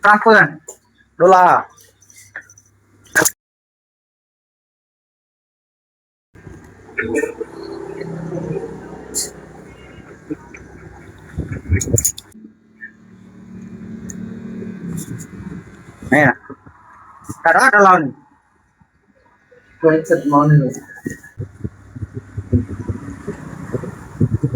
Frankfurt đô la nè cà rốt đô la Quên thật món này.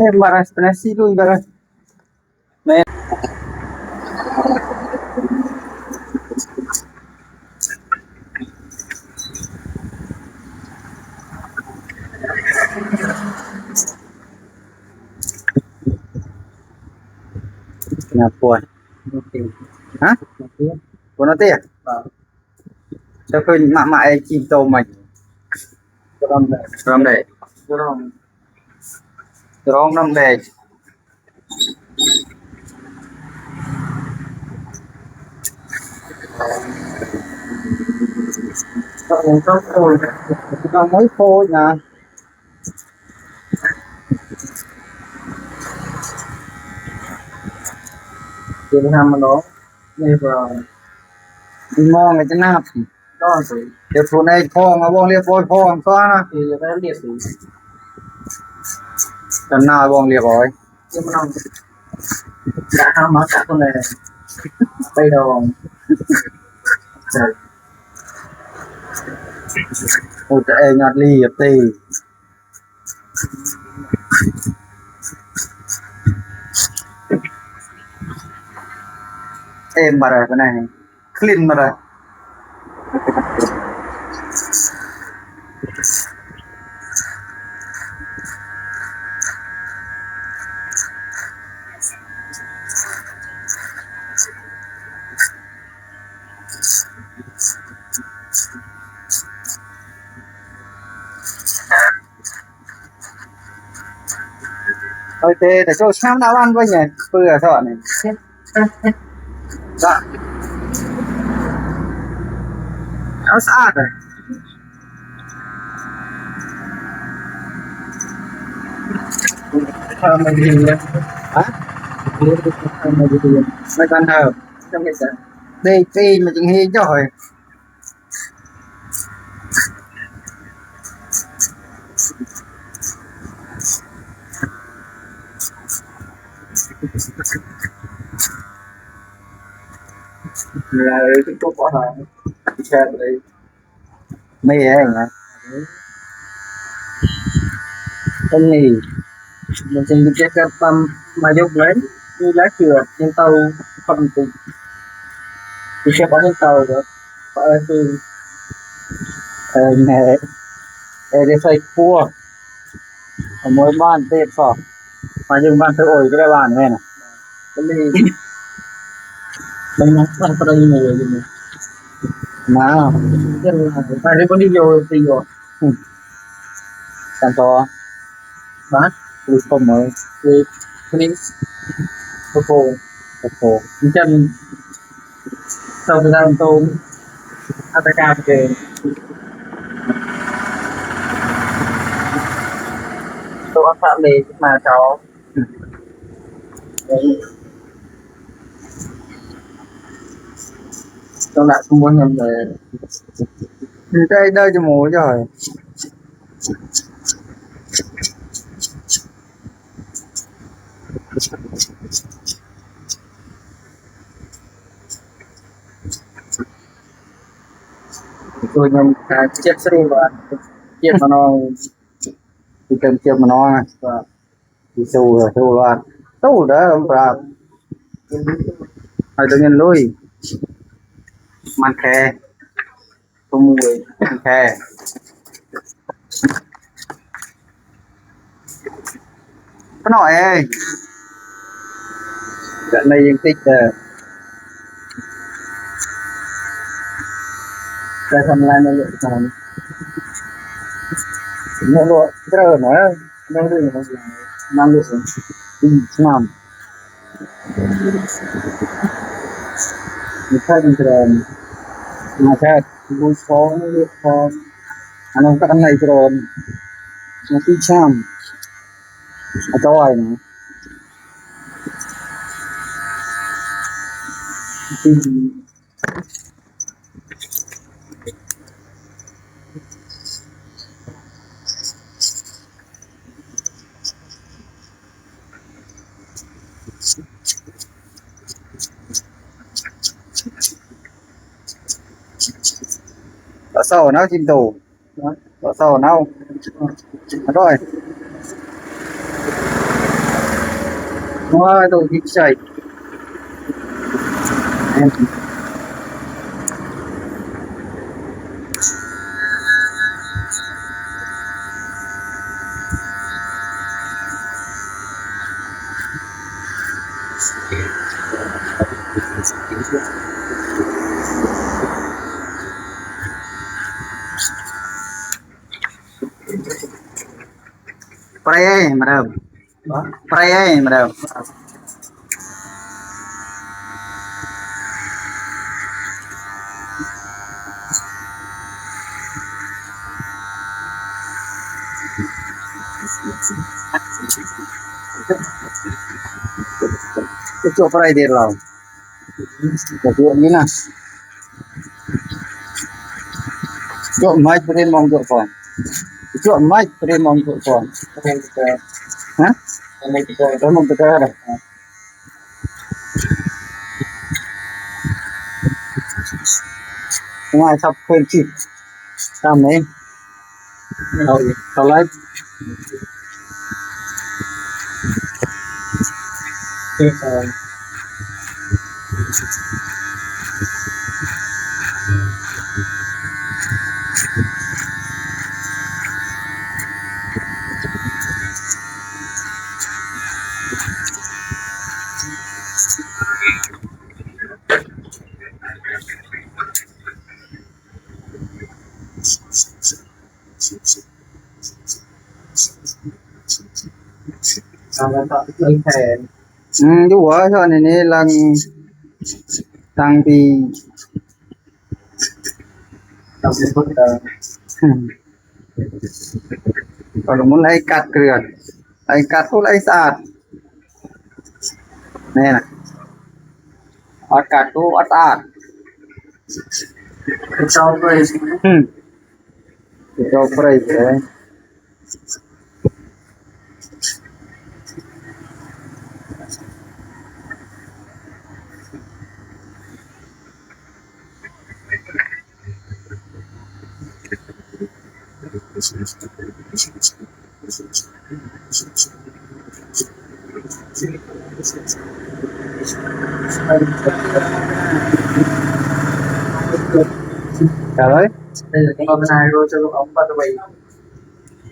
em barang nasi lu ibarat nè nhà buồn hả buồn nó tiếc cho tôi mạ mại chim tàu mạch ram đây rong năm đây nó mới khô nha Việt Nam mà nó đây vào ngon này chứ nạp đó rồiเดี๋ยวทุนไอ้พองเอาวงเรียบร้อยพองก็นะ thì người ta liệt thì กันหน้าวงเรียบร้อย nhưng mà đã ham nó cả con này tay đầu trời โอ้จะเองงัดลีบตีเอ็มมาเลยไปไหนคลินมาเลยโอเคแต่โจ้ช้ำหน้าบ้านไว้ไงเปื่อเถอะนี่ก็เอาสะอาดเลย tham mà gì nhá hả tham mà gìไม่กันเถอะ trong cái sao ได้ปีมาจึงเฮยจ่อย là chúng tôi có hàng xe đây ไม่เองนะเป็นนี่ mình sẽ đi cái tâm mà giúp lấy như lá chừa trên tàu không thì sẽ có trên tàu được phải thì แม่ได้ใส่ครัวขโมยบ้านเทพสอบมายึงบ้านเธอโอยก็ได้บ้านแม่น่ะ cái này mình ăn cái này nhiều rồi มา nên là phải đi con đi vô thì vô กันต่อ bán ดูต้มเลย thì cái này cô โอ้โห chân sau thời gian tôi ATK về tôi áp phạm đề mà cháu trong lại không muốn nhầm về นี่ได้จมูกจ่อย tôi nhầm chiếc xe và chiếc mà nó ที่เติมเจียมมานอนนะ và ที่สู้ว่าตู้เด้อปราบให้ตัวเงินลุยมันแค่ không mùi มันแค่ก็หน่อยเองแบบในยังติดra tham lai nó lựa chọn เนื้อรัวเจริญหน่อย đang đi nó là năm lựa chọn งามมีแค่เป็นเจริญมาแค่ดูฟ้องเลือกฟ้องอันนั้นก็อันไหนเจริญมาที่ช่างอาจอยนะ thì Ở sầu nấu chim tù. Ở sầu nấu. Rồi. Ôi, tôi thích chạy. Em. Pray, madam. Pray, madam. Cái chỗ pray đi rồi. Cái chỗ như nào? Chỗ mai pray mong chỗ con. Chỗ mai pray mong chỗ con. Hả? Tôi mong tôi đây. Ngoài sắp quên chip. Làm đấy. Tao lấy. Đúng rồi, cho nên là tăng thì còn muốn lấy cắt kìa, lấy cắt cũng lấy sạt nè, ở cắt cũng ở sạt, sau rồi cho free vậy. Trời ơi, đây là cái con này rồi cho ông bắt đầu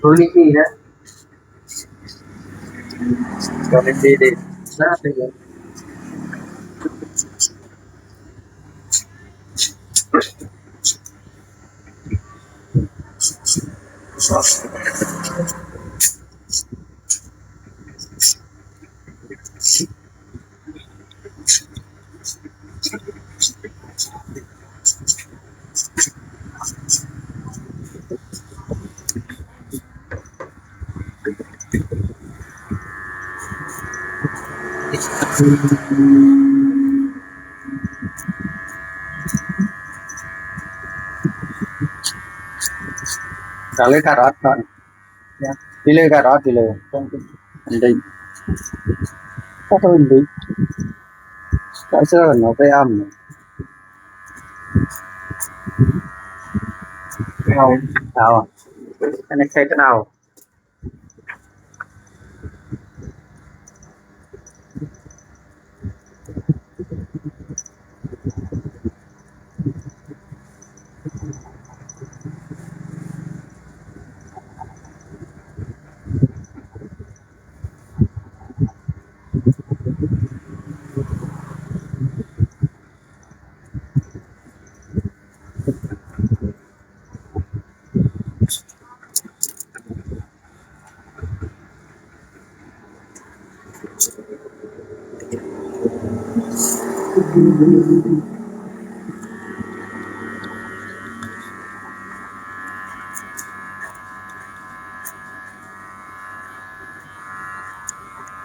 rồi đi gì đó cho mình đi đi. ra thì Trả lấy cà rốt rồi, đi lấy cà rốt đi lấy, đi, có thôi đi, tại sao nó phải ăn? không Sao? Cái này cái nào?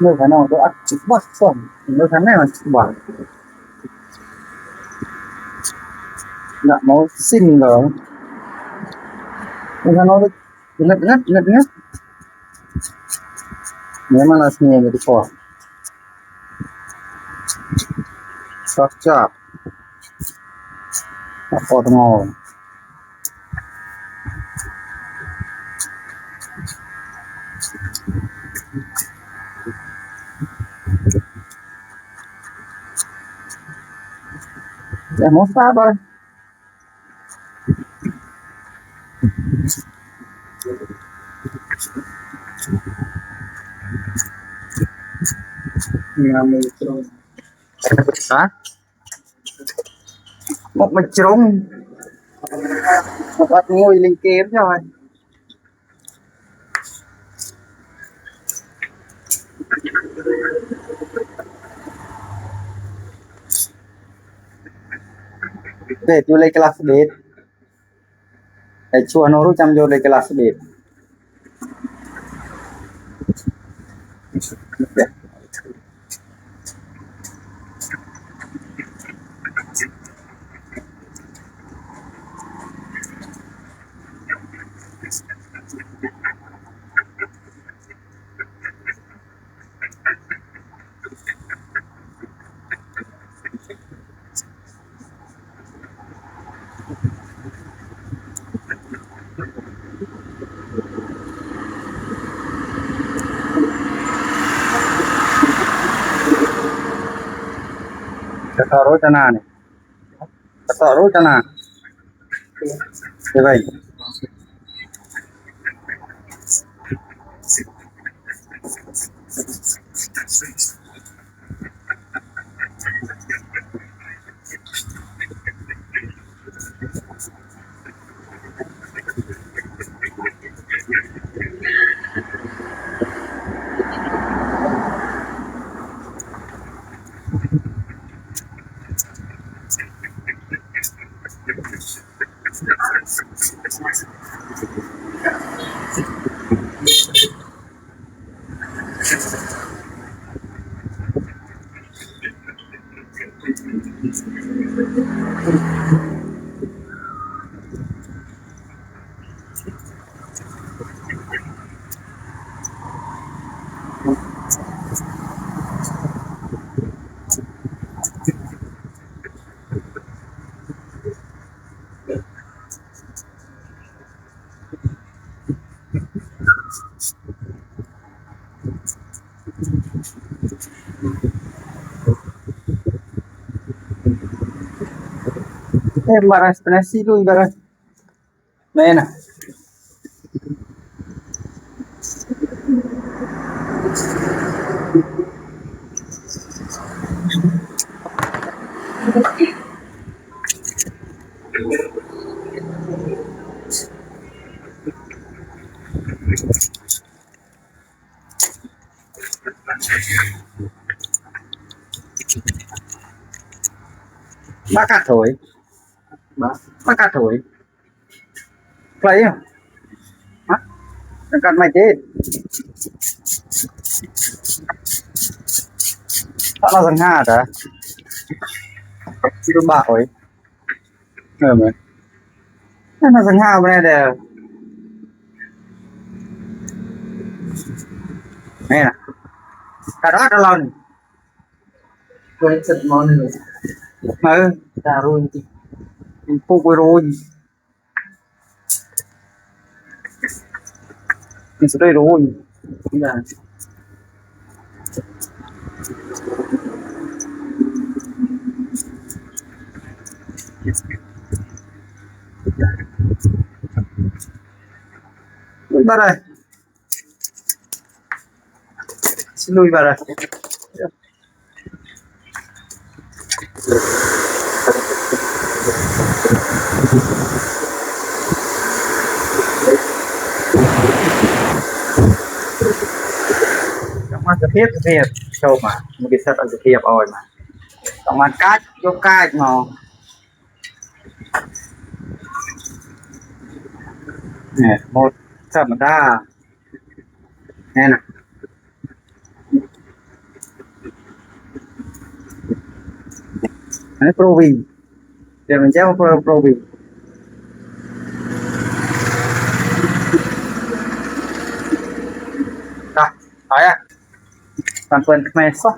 Nơi cái nào tôi ăn chịu bớt còn nơi cái này mà chịu bớt Nggak mau single. Bukan mau ingat. Memang aslinya jadi kok. Cocok. Apa mau? Ya mau sabar. Ngambil terus. Hả? Một mình trúng. Một bát ngồi lên kiếm rồi. Để tôi lấy kelas date. Để chùa nó rút chăm vô lấy kelas date. Taruh sana nih. Taruh sana. Ya baik. Embaras penasi lu ibarat. Nah, bakat thôi. Bakat thôi. Play à? Hả? Bakat mày chết. Tak lah sangat dah. Itu bak oi. Men. Nah sangat benar dah. Nè. Cả đó đã lâu. Quay sật món này rồi. Đã rồi thì. Phục rồi. Mình sẽ đây rồi. Dạ. Lui vào đây. Xin lui vào đây. Trong mắt tiếp show mà một cái set là tiếp rồi mà trong mắt cát vô cát mà nè một set mà ta nè nè này provi Dia menjawab probi. Dah, ayah. Sampai ke mesok.